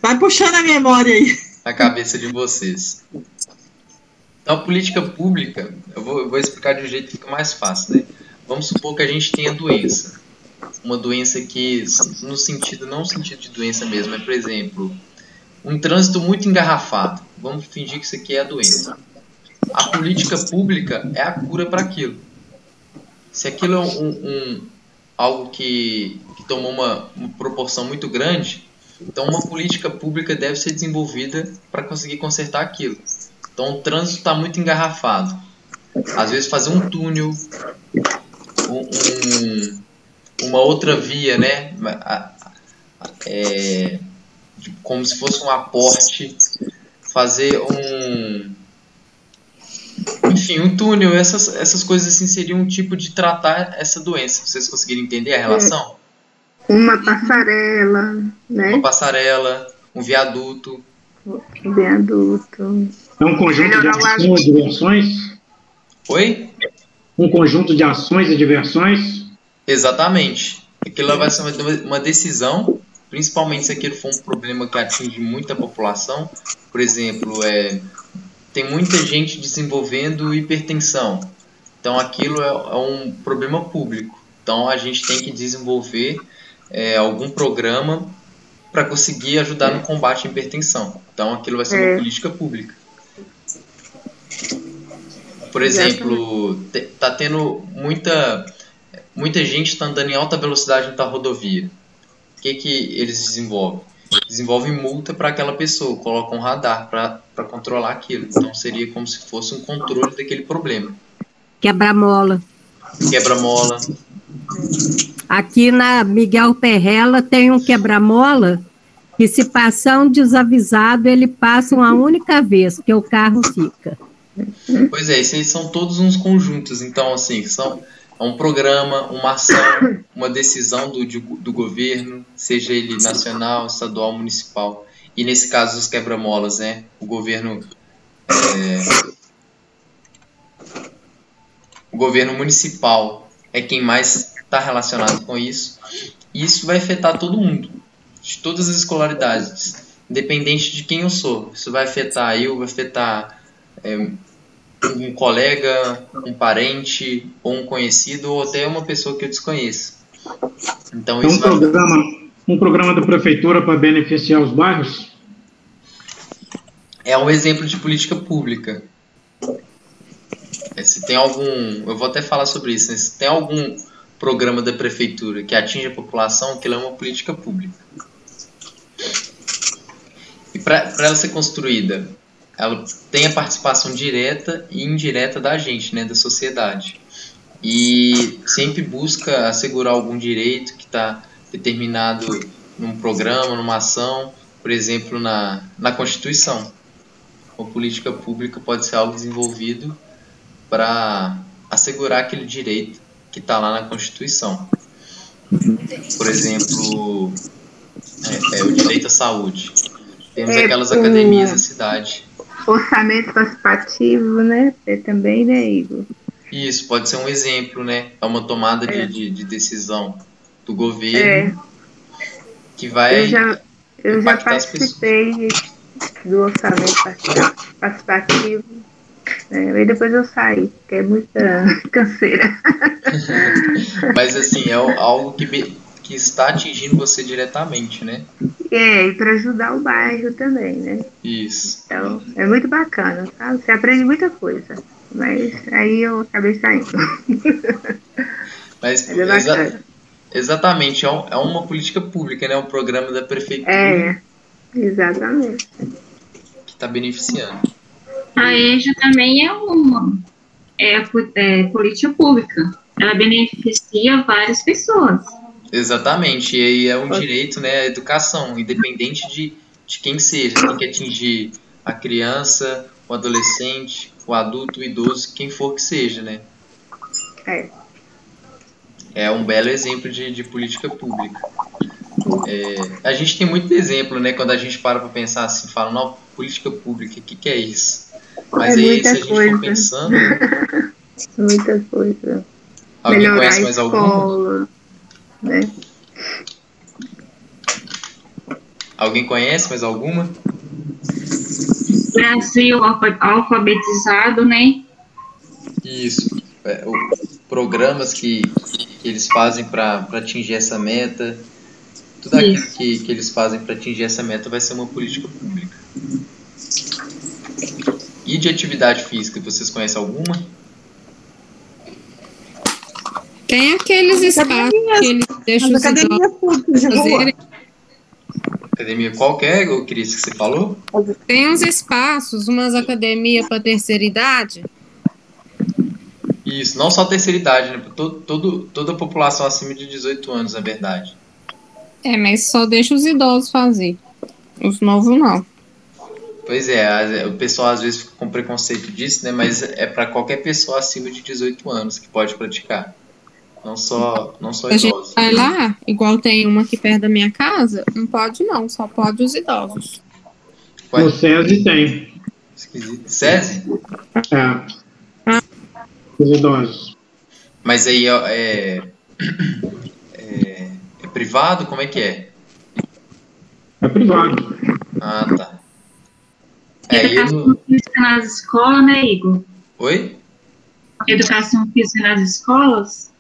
vai puxando a memória aí. Na cabeça de vocês. Então, a política pública, eu vou explicar de um jeito que fica mais fácil, né? Vamos supor que a gente tenha doença. Uma doença que, não no sentido de doença mesmo, é, por exemplo, um trânsito muito engarrafado. Vamos fingir que isso aqui é a doença. A política pública é a cura para aquilo. Se aquilo é algo que tomou uma proporção muito grande, então uma política pública deve ser desenvolvida para conseguir consertar aquilo. Então o trânsito está muito engarrafado. Às vezes fazer um túnel, uma outra via, né? Como se fosse um aporte, fazer um túnel, essas coisas assim seriam um tipo de tratar essa doença. Vocês conseguirem entender a relação? Uma passarela, né? Uma passarela, um viaduto. Um viaduto. É um conjunto de ações e diversões? Oi? Um conjunto de ações e diversões? Exatamente. Aquilo vai ser uma decisão, principalmente se aquilo for um problema que atinge muita população. Por exemplo, tem muita gente desenvolvendo hipertensão. Então aquilo é um problema público. Então a gente tem que desenvolver algum programa para conseguir ajudar no combate à hipertensão. Então aquilo vai ser uma política pública. Por exemplo, tá tendo muita gente está andando em alta velocidade na rodovia. O que eles desenvolvem? Desenvolvem multa para aquela pessoa, colocam um radar para controlar aquilo. Então seria como se fosse um controle daquele problema. Quebra-mola. Quebra-mola. Aqui na Miguel Perrella tem um quebra-mola que, se passar um desavisado, ele passa uma única vez, que o carro fica. Pois é, esses são todos uns conjuntos. Então, assim, é um programa, uma ação, uma decisão do governo, seja ele nacional, estadual, municipal. E nesse caso dos quebra-molas, né? O governo municipal é quem mais está relacionado com isso. E isso vai afetar todo mundo, de todas as escolaridades, independente de quem eu sou. Isso vai afetar vai afetar um colega, um parente, ou um conhecido, ou até uma pessoa que eu desconheço. Então, isso um programa da prefeitura para beneficiar os bairros? É um exemplo de política pública. Se tem algum... Eu vou até falar sobre isso, né? Se tem algum programa da prefeitura que atinge a população, aquilo é uma política pública. E para ela ser construída, ela tem a participação direta e indireta da gente, né, da sociedade. E sempre busca assegurar algum direito que está determinado num programa, numa ação, por exemplo, na Constituição. Uma política pública pode ser algo desenvolvido para assegurar aquele direito que está lá na Constituição. Por exemplo, o direito à saúde. Temos aquelas academias da cidade. Orçamento participativo, né? Também, né, Igor? Isso, pode ser um exemplo, né? É uma tomada de decisão do governo que vai eu já participei do orçamento participativo. E depois eu saí, porque é muita canseira. Mas assim, é algo que está atingindo você diretamente, né? E para ajudar o bairro também, né? Isso. Então, é muito bacana, tá? Você aprende muita coisa. Mas aí eu acabei saindo. Mas exatamente, é uma política pública, né? Um programa da prefeitura. Exatamente. Que está beneficiando. A EJA também é uma política pública. Ela beneficia várias pessoas. Exatamente, e aí é um direito, né, à educação, independente de quem seja, tem que atingir a criança, o adolescente, o adulto, o idoso, quem for que seja, né? É um belo exemplo de política pública. A gente tem muito exemplo, né, quando a gente para pensar assim, fala, não, política pública, o que é isso? Mas aí, se a gente for pensando... Muita coisa. Alguém Melhorar conhece mais alguma? Né? Alguém conhece mais alguma? Brasil alfabetizado, né? Isso. Programas que eles fazem para atingir essa meta. Tudo aquilo que eles fazem para atingir essa meta vai ser uma política pública. E de atividade física, vocês conhecem alguma? Tem aqueles espaços que eles deixam os idosos fazerem. Academia qualquer, Cris, que você falou? Tem uns espaços, umas academias para terceira idade. Isso, não só terceira idade, né? Toda a população acima de 18 anos, na verdade. Mas só deixa os idosos fazer. Os novos não. Pois é, o pessoal às vezes fica com preconceito disso, né? Mas é para qualquer pessoa acima de 18 anos que pode praticar. Não só idosos. A gente vai lá, igual tem uma aqui perto da minha casa, não pode não, só pode os idosos. No SESI tem. Esquisito. SESI? Os idosos. Mas aí é privado? Como é que é? É privado. Ah, tá. física nas escolas, né, Igor? Oi? Educação física nas escolas?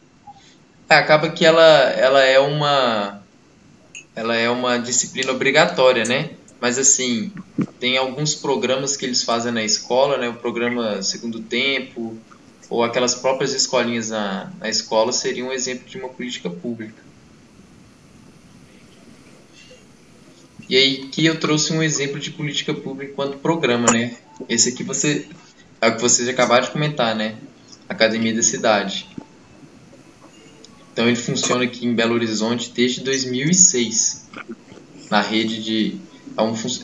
Acaba que ela é uma disciplina obrigatória, né? Mas assim, tem alguns programas que eles fazem na escola, né? O programa Segundo Tempo, ou aquelas próprias escolinhas na escola seriam um exemplo de uma política pública. E aí que eu trouxe um exemplo de política pública enquanto programa, né? Esse aqui é o que vocês acabaram de comentar, né? Academia da Cidade. Então ele funciona aqui em Belo Horizonte desde 2006, na rede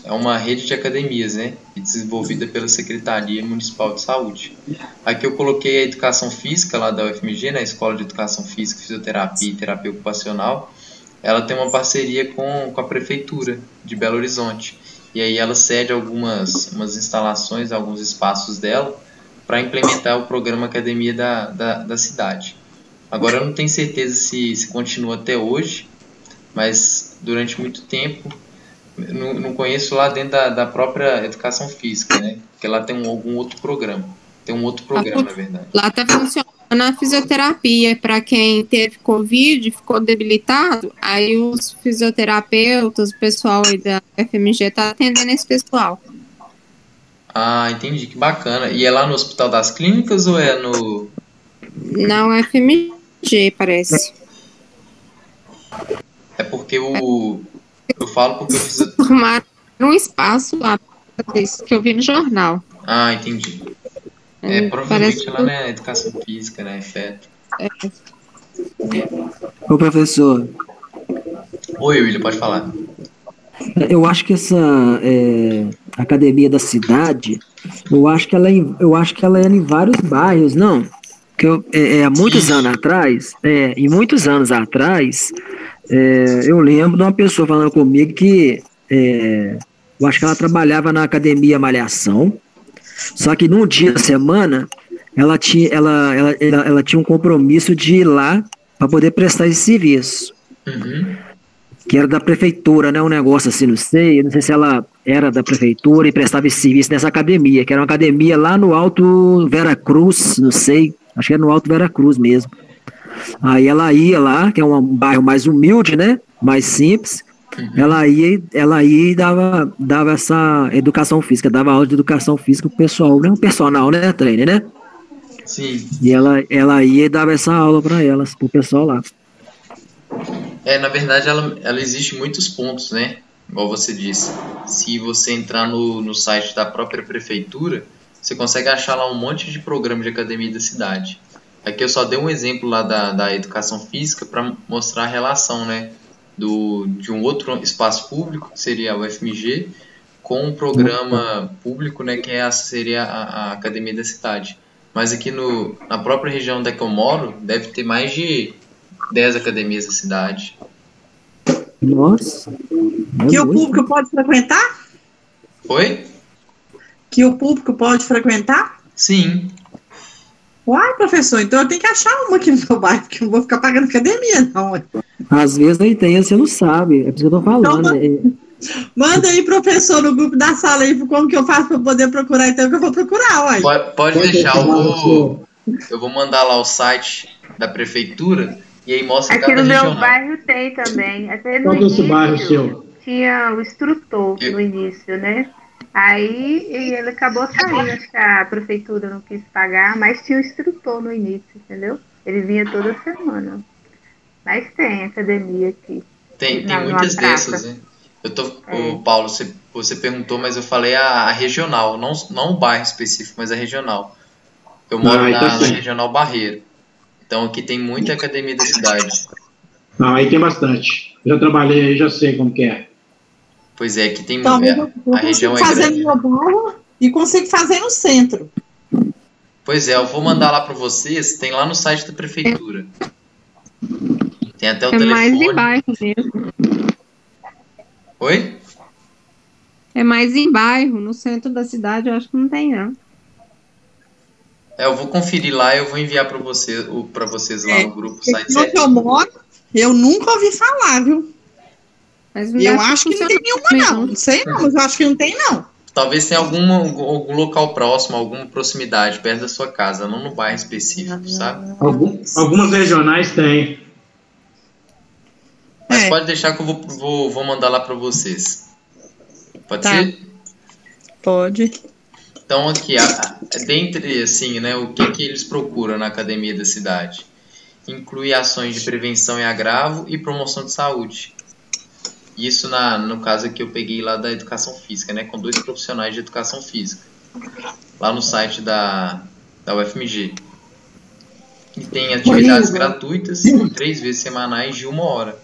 é uma rede de academias, né, desenvolvida pela Secretaria Municipal de Saúde. Aqui eu coloquei a educação física lá da UFMG, na Escola de Educação Física, Fisioterapia e Terapia Ocupacional. Ela tem uma parceria com a Prefeitura de Belo Horizonte. E aí ela cede umas instalações, alguns espaços dela, para implementar o programa Academia da Cidade. Agora eu não tenho certeza se continua até hoje, mas durante muito tempo não conheço lá dentro da própria educação física, né? Porque lá tem algum outro programa. Tem um outro programa, na verdade. Lá está funcionando a fisioterapia. Para quem teve Covid, ficou debilitado, aí os fisioterapeutas, o pessoal aí da FMG está atendendo esse pessoal. Ah, entendi, que bacana. E é lá no Hospital das Clínicas ou é no... Não, é FMG, parece. É porque eu falo porque eu fiz... Formaram um espaço lá, que eu vi no jornal. Ah, entendi. Provavelmente lá na educação física, né, FET. Ô, professor. Oi, William, pode falar. Eu acho que essa Academia da Cidade, eu acho que ela é em vários bairros, não? Que há muitos anos atrás, eu lembro de uma pessoa falando comigo que eu acho que ela trabalhava na Academia Malhação, só que num dia da semana ela tinha um compromisso de ir lá para poder prestar esse serviço. Uhum. Que era da prefeitura, né? Um negócio assim, não sei se ela era da prefeitura e prestava esse serviço nessa academia, que era uma academia lá no Alto Veracruz, não sei, acho que era no Alto Veracruz mesmo. Aí ela ia lá, que é um bairro mais humilde, né? Mais simples. Ela ia e dava essa educação física, dava aula de educação física pro pessoal, né? O personal, né? Trainer, né? Sim. E ela ia e dava essa aula para elas, pro pessoal lá. Na verdade, ela existe em muitos pontos, né? Igual você disse. Se você entrar no site da própria prefeitura, você consegue achar lá um monte de programa de academia da cidade. Aqui eu só dei um exemplo lá da educação física para mostrar a relação, né? De um outro espaço público, que seria a UFMG, com um programa público, né? Que seria a academia da cidade. Mas aqui na própria região onde é que eu moro, deve ter mais de 10 academias da cidade. Nossa. Que o público pode frequentar? Oi? Que o público pode frequentar? Sim. Uai, professor, então eu tenho que achar uma aqui no meu bairro, porque eu não vou ficar pagando academia, não. Às vezes aí tem, você não sabe. É por isso que eu tô falando. Então, manda aí, professor, no grupo da sala aí, como que eu faço para poder procurar, então, que eu vou procurar, uai. Pode deixar, eu vou mandar lá o site da prefeitura e aí mostra aqui cada no regional. meu bairro tem também. Até no Qual é esse bairro seu? Tinha o instrutor no início, né? Aí ele acabou saindo, acho que a prefeitura não quis pagar, mas tinha o instrutor no início, entendeu? Ele vinha toda semana. Mas tem academia aqui. Tem muitas dessas, né? O Paulo, você perguntou, mas eu falei a regional, não o bairro específico, mas a regional. Eu moro na regional Barreiro. Então aqui tem muita academia da cidade. Não, aí tem bastante. Já trabalhei aí, já sei como que é. Pois é, aqui tem então, a região é grande. No bairro e consigo fazer no centro. Pois é, eu vou mandar lá para vocês, tem lá no site da prefeitura. Tem até o telefone. É mais em bairro mesmo. Oi? É mais em bairro, no centro da cidade eu acho que não tem, não. Eu vou conferir lá e eu vou enviar para vocês lá no grupo site. No que eu moro, eu nunca ouvi falar, viu? Mas eu acho que não tem nenhuma, não. Não sei não, mas eu acho que não tem, não. Talvez tenha algum local próximo, alguma proximidade, perto da sua casa, não no bairro específico, sabe? Algumas regionais têm. Mas pode deixar que eu vou mandar lá para vocês. Pode ser? Pode. Então aqui, dentre assim, né, o que eles procuram na academia da cidade? Inclui ações de prevenção e agravo e promoção de saúde. Isso no caso aqui eu peguei lá da educação física, né, com 2 profissionais de educação física, lá no site da UFMG. E tem atividades gratuitas, 3 vezes semanais de 1 hora.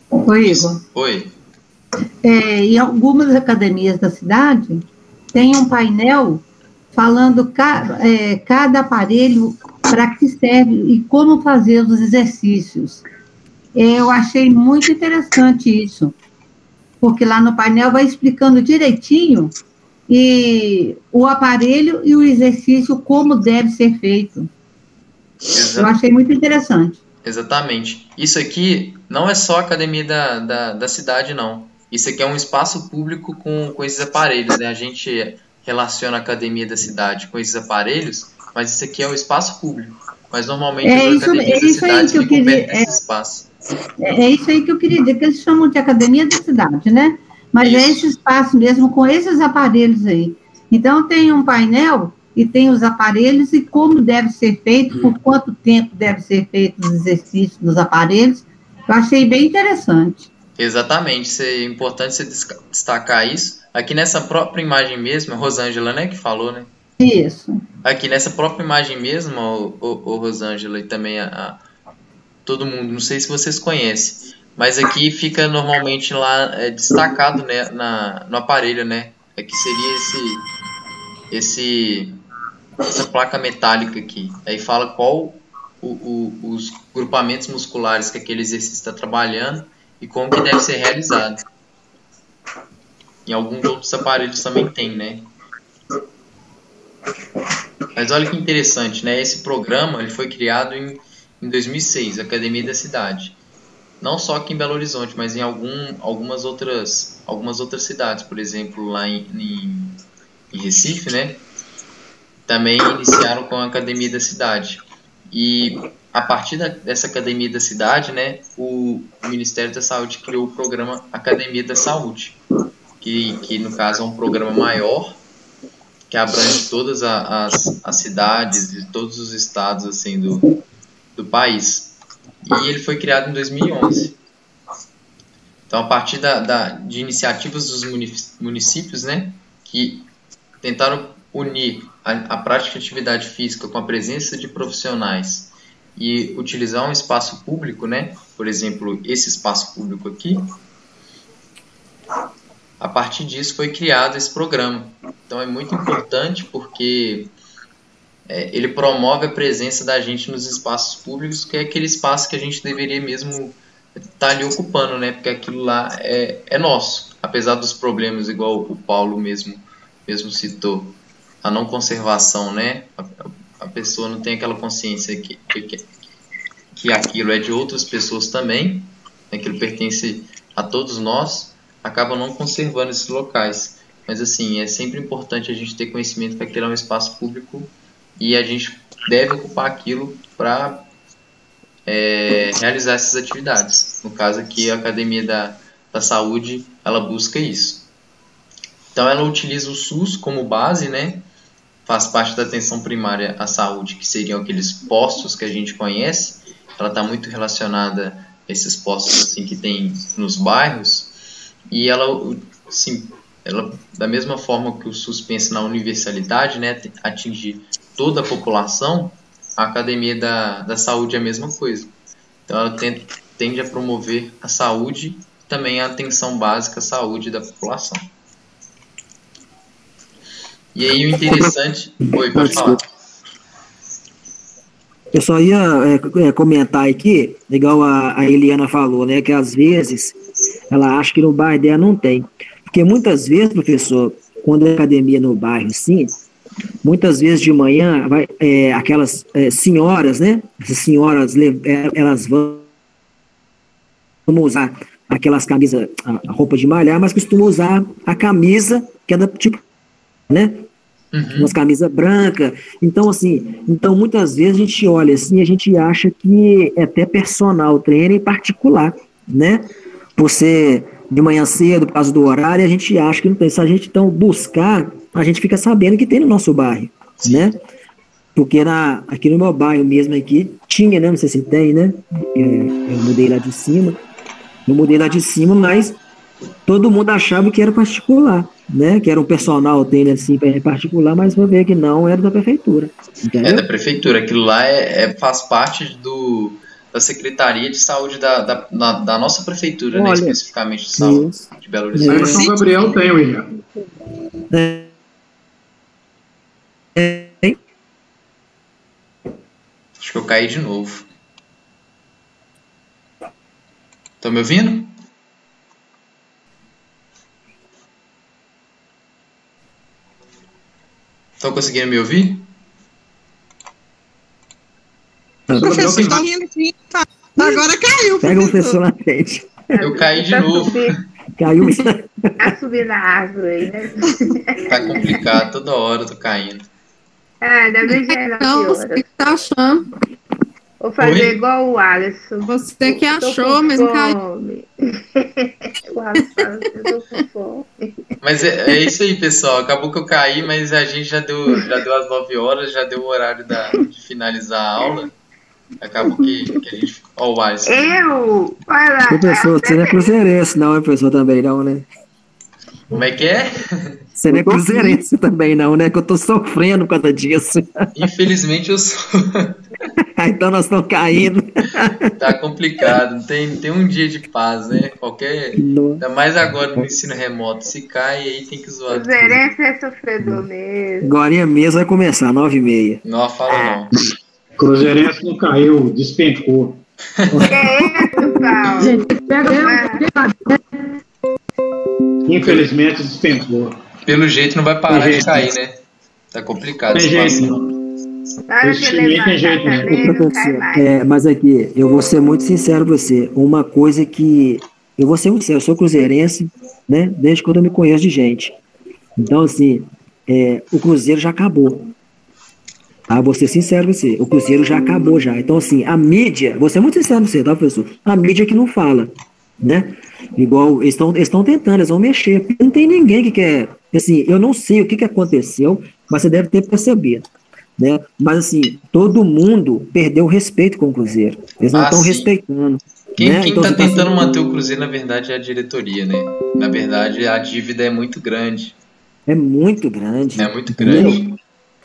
Oi, Igor. Oi. Em algumas academias da cidade, tem um painel falando cada aparelho para que serve e como fazer os exercícios. Eu achei muito interessante isso, porque lá no painel vai explicando direitinho e o aparelho e o exercício, como deve ser feito. Eu achei muito interessante. Exatamente. Isso aqui não é só a academia da cidade, não. Isso aqui é um espaço público com esses aparelhos, né? A gente relaciona a academia da cidade com esses aparelhos, mas isso aqui é um espaço público. Mas normalmente as academias da cidade ficam perto desse espaço. É isso aí que eu queria dizer, que eles chamam de academia da cidade, né? Mas é esse espaço mesmo com esses aparelhos aí. Então tem um painel e tem os aparelhos e como deve ser feito, por quanto tempo deve ser feito os exercícios nos aparelhos. Eu achei bem interessante. Exatamente, é importante você destacar isso. Aqui nessa própria imagem mesmo, a Rosângela, né, que falou, né? Isso. Aqui nessa própria imagem mesmo, o Rosângela, e também todo mundo, não sei se vocês conhecem, mas aqui fica normalmente lá destacado, né, no aparelho, né? Aqui seria essa placa metálica aqui. Aí fala qual os grupamentos musculares que aquele exercício está trabalhando e como que deve ser realizado. Em alguns outros aparelhos também tem, né? Mas olha que interessante, né? Esse programa ele foi criado em 2006, Academia da Cidade. Não só aqui em Belo Horizonte, mas em algumas outras cidades. Por exemplo, lá em Recife, né? Também iniciaram com a Academia da Cidade. E a partir dessa Academia da Cidade, né, o Ministério da Saúde criou o programa Academia da Saúde, que no caso é um programa maior, que abrange todas as cidades de todos os estados assim, do país. E ele foi criado em 2011. Então, a partir de iniciativas dos municípios, né, que tentaram unir a prática de atividade física com a presença de profissionais e utilizar um espaço público, né, por exemplo, esse espaço público aqui, a partir disso foi criado esse programa. Então é muito importante porque ele promove a presença da gente nos espaços públicos, que é aquele espaço que a gente deveria mesmo estar ali ocupando, né, porque aquilo lá é nosso, apesar dos problemas, igual o Paulo mesmo citou, a não conservação, né, a pessoa não tem aquela consciência que aquilo é de outras pessoas também, aquilo pertence a todos nós, acaba não conservando esses locais. Mas assim, é sempre importante a gente ter conhecimento que aquilo é um espaço público e a gente deve ocupar aquilo para realizar essas atividades. No caso aqui, a Academia da Saúde, ela busca isso. Então ela utiliza o SUS como base, né? Faz parte da atenção primária à saúde, que seriam aqueles postos que a gente conhece. Ela está muito relacionada a esses postos assim, que tem nos bairros. E ela, assim, da mesma forma que o SUS pensa na universalidade, né, atingir toda a população, a Academia da Saúde é a mesma coisa. Então ela tende a promover a saúde e também a atenção básica à saúde da população. E aí o interessante... Oi, pode falar. Eu só ia comentar aqui, igual a Eliana falou, né, que às vezes ela acha que no bairro dela não tem. Porque muitas vezes, professor, quando é academia no bairro, sim, muitas vezes de manhã, aquelas senhoras, né, essas senhoras, elas vão usar aquelas camisas, a roupa de malhar, mas costumam usar a camisa, que é da tipo né? Umas camisas brancas. Então, assim, muitas vezes a gente olha assim, a gente acha que é até personal trainer em particular, né? Por ser de manhã cedo, por causa do horário, a gente acha que não tem. Se a gente então buscar, a gente fica sabendo que tem no nosso bairro, né? Porque aqui no meu bairro mesmo aqui, tinha, né? Não sei se tem, né? Eu mudei lá de cima, mas todo mundo achava que era particular, né? Que era um personal trainer assim, particular, mas vou ver que não, era da prefeitura. Entendeu? É da prefeitura, aquilo lá faz parte da Secretaria de Saúde da nossa prefeitura, né? Especificamente de saúde de Belo Horizonte. Mas São Gabriel tem, William. Acho que eu caí de novo. Estão me ouvindo? Estão conseguindo me ouvir? O professor está rindo aqui. Agora caiu. Pega o professor na frente. Eu caí de novo. Caiu. Tá subindo a árvore aí, né? Tá complicado, toda hora eu tô caindo. Deve gerar então, você que tá achando. Vou fazer igual o Alisson. Você que achou, mas não caiu. O Alisson fala, eu tô com fome. Mas é isso aí, pessoal. Acabou que eu caí, mas a gente já deu as 9 horas, já deu o horário de finalizar a aula. Acabou que a gente... Ó, o Alisson. Olha lá. Professor, você não é cruzeirense não, professor, também não, né? Como é que é? Você não é cruzeirense também não, né? Que eu tô sofrendo por causa disso. Infelizmente eu sou. Então nós estamos caindo. Tá complicado, tem um dia de paz, né? Ainda mais agora no ensino remoto. Se cai, aí tem que zoar. Cruzeirense é sofredor mesmo. Agora mesmo vai começar, 9h30. Não fala não. Cruzeirense não caiu, despencou. Que é isso, Paulo? Gente, pega Infelizmente despencou. Pelo jeito não vai parar de cair, né? Tá complicado. Tem jeito não. Tem jeito não. Mas aqui, eu vou ser muito sincero com você. Uma coisa que... Eu vou ser muito sincero, eu sou cruzeirense, né? Desde quando eu me conheço de gente. Então, assim, o Cruzeiro já acabou. Ah, vou ser sincero com você. O Cruzeiro já acabou já. Então, assim, a mídia... Vou ser muito sincero com você, tá, professor? A mídia que não fala, né? Igual, eles estão tentando, eles vão mexer. Não tem ninguém que quer... Assim, eu não sei o que aconteceu, mas você deve ter percebido, né? Mas, assim, todo mundo perdeu o respeito com o Cruzeiro. Eles não estão respeitando. Quem então, tá tentando manter o Cruzeiro, na verdade, é a diretoria, né? Na verdade, a dívida é muito grande. É muito grande. É muito grande.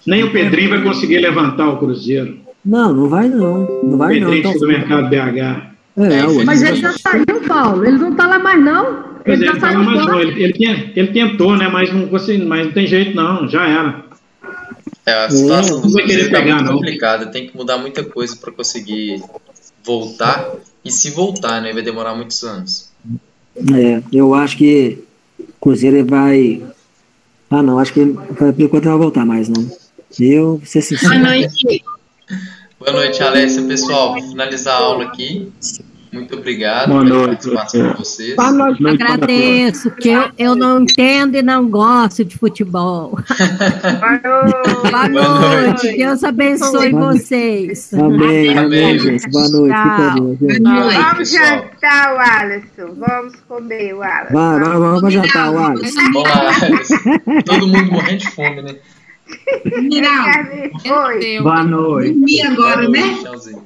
Nem o Pedrinho vai conseguir levantar o Cruzeiro. Não vai não. Não vai não. Pedrinho do mercado BH. Mas ele já saiu, Paulo. Ele não tá lá mais, não. Ele já tá lá mais, não. Ele tentou, né? Mas não tem jeito, não. Já era. A situação do Cruzeiro tá muito complicada. Tem que mudar muita coisa para conseguir voltar. E se voltar, né? Vai demorar muitos anos. Eu acho que o Cruzeiro vai... Ah, não. Acho que por enquanto não vai voltar mais, não. Eu vou ser sincero. Boa noite. Boa noite, Alessia. Pessoal, vou finalizar a aula aqui. Muito obrigado pela participação de vocês. Agradeço, que eu não entendo e não gosto de futebol. Boa noite. Deus abençoe vocês. Amém, gente. Boa noite. Vamos jantar, o Alisson. Vamos comer, o Alisson. Vamos jantar, o Alisson. Vamos lá, Alisson. Todo mundo morrendo de fome, né? Miral. Oi. Boa noite. Dormir agora, né? Tchauzinho.